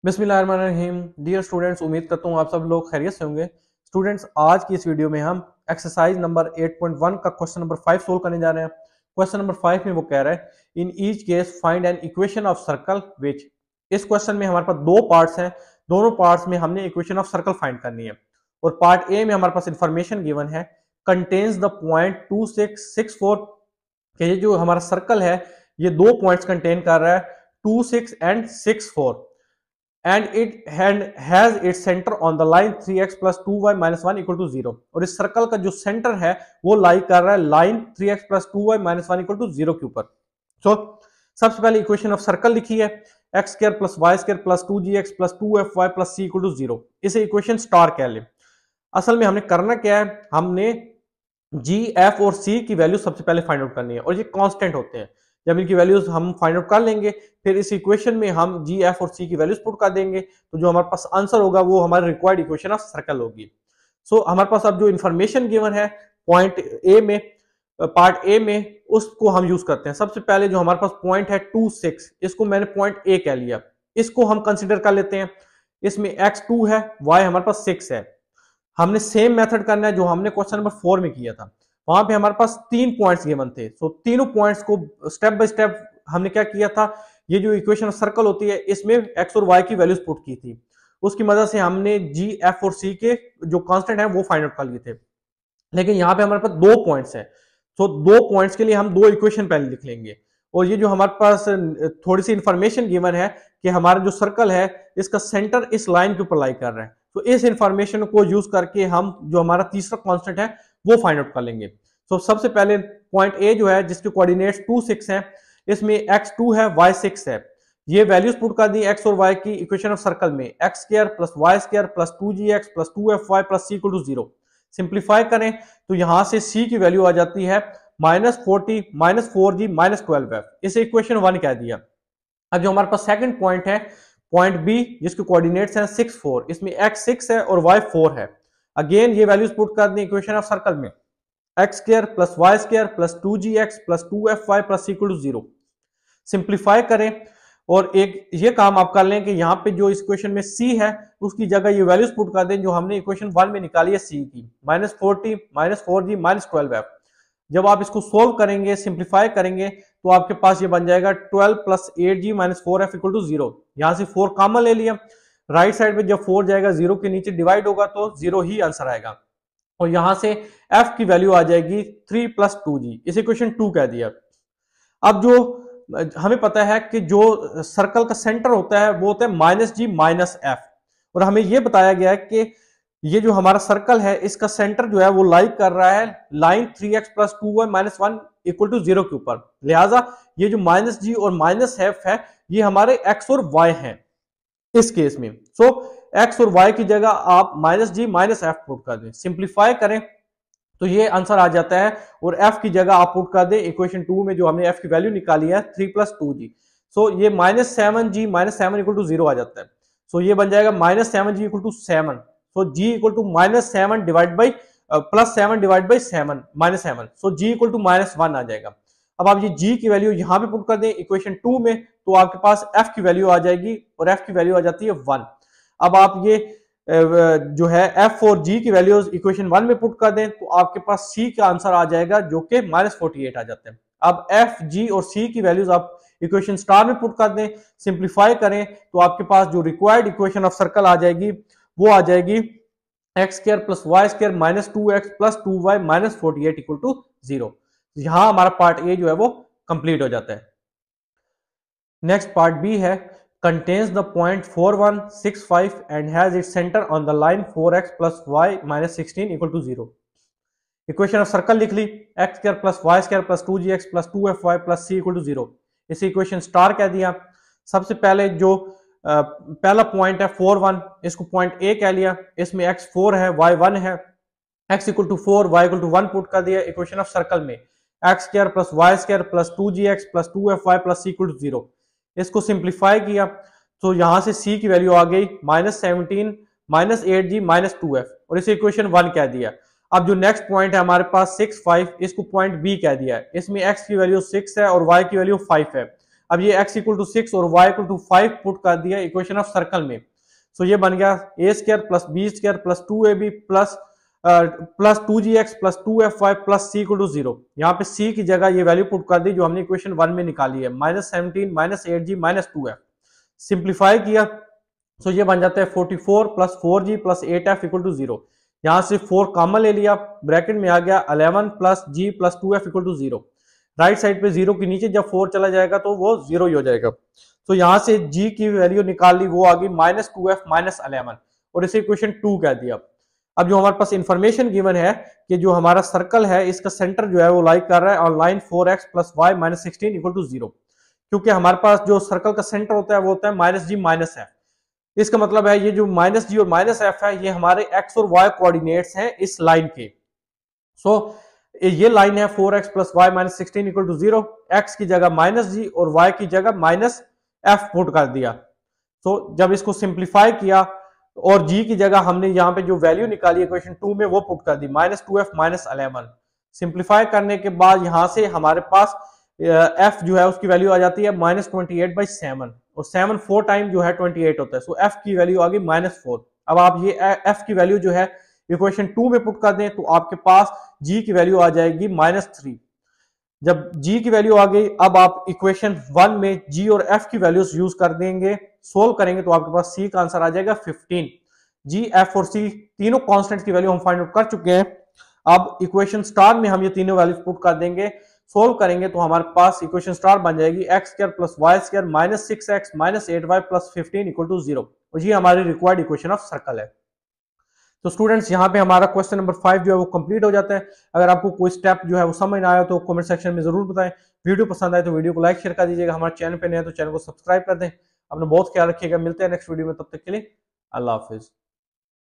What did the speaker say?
बिस्मिल्लाहिर्रहमानिर्रहीम। Dear students, उम्मीद करता हूँ आप सब लोग खैरियत से होंगे। स्टूडेंट्स, आज की इस वीडियो में हम एक्सरसाइज नंबर 8.1 का क्वेश्चन नंबर 5 सोल्व करने जा रहे हैं। क्वेश्चन नंबर 5 में वो कह रहा है in each case find an equation of circle which. इस क्वेश्चन में हमारे पास दो पार्ट्स हैं, दोनों पार्ट्स में हमने इक्वेशन ऑफ सर्कल फाइंड करनी है। और पार्ट ए में हमारे पास इंफॉर्मेशन गिवन है कंटेन्स द पॉइंट 2, 6, 6, 4 कि ये जो हमारा सर्कल है ये दो पॉइंट्स कंटेन कर रहा है 2, 6 and 6, 4 and it has its center on the line 3x plus 2y minus 1 equal to 0। और इस सर्कल का जो सेंटर है वो लाई कर रहा है line 3x plus 2y minus 1 equal to 0 के ऊपर। सो सबसे पहले इक्वेशन ऑफ सर्कल लिखी है x square plus Y square plus 2gx plus 2fy plus c equal to 0। इसे इक्वेशन स्टार कह लें। असल में हमने करना क्या है, हमने g, f और c की वैल्यू सबसे पहले फाइंड आउट करनी है और ये कांस्टेंट होते हैं। जब इनकी वैल्यूज हम फाइंड आउट कर लेंगे फिर इस इक्वेशन में हम जी, एफ और सी की वैल्यूज पुट कर देंगे तो जो हमारे पास आंसर होगा वो हमारी रिक्वायर्ड इक्वेशन ऑफ सर्कल होगी। सो हमारे पास अब जो इन्फॉर्मेशन गिवन है पॉइंट ए में, पार्ट ए में, उसको हम यूज करते हैं। सबसे पहले जो हमारे पास पॉइंट है 2, 6, इसको मैंने पॉइंट ए कह लिया, इसको हम कंसिडर कर लेते हैं। इसमें x 2 है, y हमारे पास 6 है। हमने सेम मेथड करना है जो हमने क्वेश्चन नंबर 4 में किया था। वहां पे हमारे पास 3 पॉइंट्स गिवन थे। सो तीनों पॉइंट्स को स्टेप बाय स्टेप हमने क्या किया था, ये जो इक्वेशन ऑफ सर्कल होती है इसमें x और y की वैल्यूज पुट की थी। उसकी मदद से हमने g, f और c के जो कांस्टेंट है वो फाइंड आउट कर लिए थे। लेकिन यहाँ पे हमारे पास दो पॉइंट्स हैं, तो दो पॉइंट्स के लिए हम दो इक्वेशन पहले लिख लेंगे। और ये जो हमारे पास थोड़ी सी इंफॉर्मेशन गिवन है कि हमारा जो सर्कल है इसका सेंटर इस लाइन के ऊपर लाई कर रहा है, तो इस इंफॉर्मेशन को यूज करके हम जो हमारा तीसरा कांस्टेंट है वो फाइंड आउट कर लेंगे। तो सबसे पहले पॉइंट ए जो है जिसके कोऑर्डिनेट्स 2, 6 हैं, इसमें x 2 है, y 6 है। ये वैल्यूज पुट कर दी x और y की इक्वेशन ऑफ सर्कल में, x square plus Y square plus 2gx plus 2fy plus c equal to 0। Simplify करें तो यहां से c की वैल्यू आ जाती है -40 -4g -12f। इसे इक्वेशन 1 कह दिया। अब जो हमारे पास सेकंड पॉइंट है पॉइंट बी जिसके कोऑर्डिनेट्स हैं 6, 4, इसमें x 6 है और y 4 है। अगेन ये वैल्यूज पुट कर दी इक्वेशन ऑफ सर्कल में, x square plus Y square plus 2gx plus 2fy plus c equal to 0। Simplify करें और एक ये काम आप कर लें कि यहाँ पे जो इस इक्वेशन में c है उसकी जगह ये वैल्यूज पुट कर दें जो हमने इक्वेशन 1 में निकाली है c की, -40 -4g -12f। जब आप इसको सोल्व करेंगे, सिंप्लीफाई करेंगे तो आपके पास ये बन जाएगा 12 plus 8g -4f equal to 0। यहाँ से 4 कॉमन ले लिया, राइट साइड में जब 4 जाएगा 0 के नीचे डिवाइड होगा तो 0 ही आंसर आएगा। और यहां से f की वैल्यू आ जाएगी 3 प्लस 2g, इसे इक्वेशन 2 कह दिया। अब जो हमें पता है कि जो सर्कल का सेंटर होता है वो होता है -g -f, और हमें यह बताया गया है कि ये जो हमारा सर्कल है इसका सेंटर जो है वो लाई कर रहा है line 3x plus 2y minus 1 equal to 0 के ऊपर। लिहाजा ये जो -g और -f है ये हमारे x और y हैं इस केस में। सो x और y की जगह आप -g -f पुट कर दें, सिंप्लीफाई करें तो ये आंसर आ जाता है। और f की जगह आप पुट कर दें इक्वेशन 2 में जो हमने f की वैल्यू निकाली है 3 प्लस 2g। सो ये -7g -7 इक्वल टू 0 आ जाता है। सो ये बन जाएगा -7g equal to 7। So g equal to -7 divide by +7 divide by 7 -7। So g equal to -1 आ जाएगा। अब आप ये g की वैल्यू यहां पे पुट कर दें इक्वेशन 2 में तो आपके पास f की वैल्यू आ जाएगी और f की वैल्यू आ जाती है 1। अब आप ये जो है f और g की वैल्यूज इक्वेशन 1 में पुट कर दें तो आपके पास c का आंसर आ जाएगा जो कि -48 आ जाते हैं। अब f, g और c की वैल्यूज आप इक्वेशन स्टार में पुट कर दें, सिंप्लीफाई करें तो आपके पास जो रिक्वायर्ड इक्वेशन ऑफ सर्कल आ जाएगी वो आ जाएगी x square plus Y square minus 2x plus 2y minus 48 equal to 0। यहां हमारा पार्ट ए जो है वो कंप्लीट हो जाता है। नेक्स्ट पार्ट बी है contains the point 4165 and has its center on the line 4x plus y minus 16 equal to 0। Equation of circle लिख ली, X square plus Y square plus 2gx plus 2fy plus c equal to 0। इसे equation star कह दिया। सबसे पहले जो पहला point है 41, इसको पॉइंट ए कह लिया, इसमें x 4 है y 1 है, x equal to 4 y equal to 1 put कर दिया इक्वेशन ऑफ सर्कल में, x square plus Y square plus 2gx plus 2fy plus c equal to 0। इसको सिंप्लीफाई किया तो यहां से c की वैल्यू आ गई -17 -8g -2f और इसे इक्वेशन 1 कह दिया। अब जो नेक्स्ट पॉइंट है हमारे पास 6, 5, इसको पॉइंट बी कह दिया है। इसमें x की वैल्यू 6 है और y की वैल्यू 5 है। अब ये x इक्वल टू 6 और y इक्वल टू 5 पुट कर दिया इक्वेशन ऑफ सर्कल में। सो ये बन गया A square plus B square plus 2ab plus 2gx plus 2fy plus c equal to 0। यहाँ पे c की जगह ये वैल्यू पुट कर दी जो हमने इक्वेशन 1 में निकाली है, -17 -8g -2f। सिंप्लीफाई किया सो ये बन जाता है 44 plus 4g plus 8f equal to 0। यहाँ से 4 कॉमन ले लिया, ब्रैकेट में आ गया 11 plus g plus 2f equal to 0। Right side पे 0 के नीचे जब 4 चला जाएगा तो वो 0 ही हो जाएगा। तो यहाँ से g की वैल्यू निकाल ली, वो आ गई -2f -11 और इसे इक्वेशन 2 कह दिया। अब जो हमारे पास इंफॉर्मेशन गिवन है कि जो हमारा सर्कल है इसका सेंटर जो है वो लाई कर रहा है और line 4x plus y minus 16 equal to 0, क्योंकि हमारे पास जो सर्कल का सेंटर होता है वो होता है -g -f। इसका मतलब है ये जो -g और -f है ये हमारे x और y कोऑर्डिनेट्स हैं इस लाइन के। सो ये लाइन है 4x plus y minus 16 equal to 0, x की जगह -g और y की जगह -f पुट कर दिया। तो जब इसको सिंप्लीफाई किया और g की जगह हमने यहाँ पे जो वैल्यू निकाली इक्वेशन 2 में वो पुट कर दी -2f -11। सिंप्लीफाई करने के बाद यहाँ से हमारे पास f जो है उसकी वैल्यू आ जाती है -28/7 और 7 4 टाइम जो है 28 होता है। सो f की वैल्यू आ गई -4। अब आप ये f की वैल्यू जो है इक्वेशन 2 में पुट कर दें तो आपके पास g की वैल्यू आ जाएगी -3। जब g की वैल्यू आ गई अब आप इक्वेशन 1 में g और f की वैल्यूज यूज कर देंगे, सोल्व करेंगे तो आपके पास c का आंसर आ जाएगा 15। g, f और c तीनों कांस्टेंट्स की वैल्यू हम फाइंड आउट कर चुके हैं। अब इक्वेशन स्टार में हम ये तीनों वैल्यूज पुट कर देंगे, सोल्व करेंगे तो हमारे पास इक्वेशन स्टार बन जाएगी x² plus y² minus 6x minus 8y plus 15 equal to 0 और ये हमारी रिक्वायर्ड इक्वेशन ऑफ सर्कल है। तो स्टूडेंट्स यहाँ पे हमारा क्वेश्चन नंबर 5 जो है वो कंप्लीट हो जाता है। अगर आपको कोई स्टेप जो है वो समझ ना आया तो कमेंट सेक्शन में जरूर बताएं। वीडियो पसंद आए तो वीडियो को लाइक शेयर कर दीजिएगा। हमारे चैनल पे नए हैं तो चैनल को सब्सक्राइब कर दें। अपना बहुत ख्याल रखिएगा, मिलते हैं नेक्स्ट वीडियो में, तब तक के लिए अल्लाह हाफिज।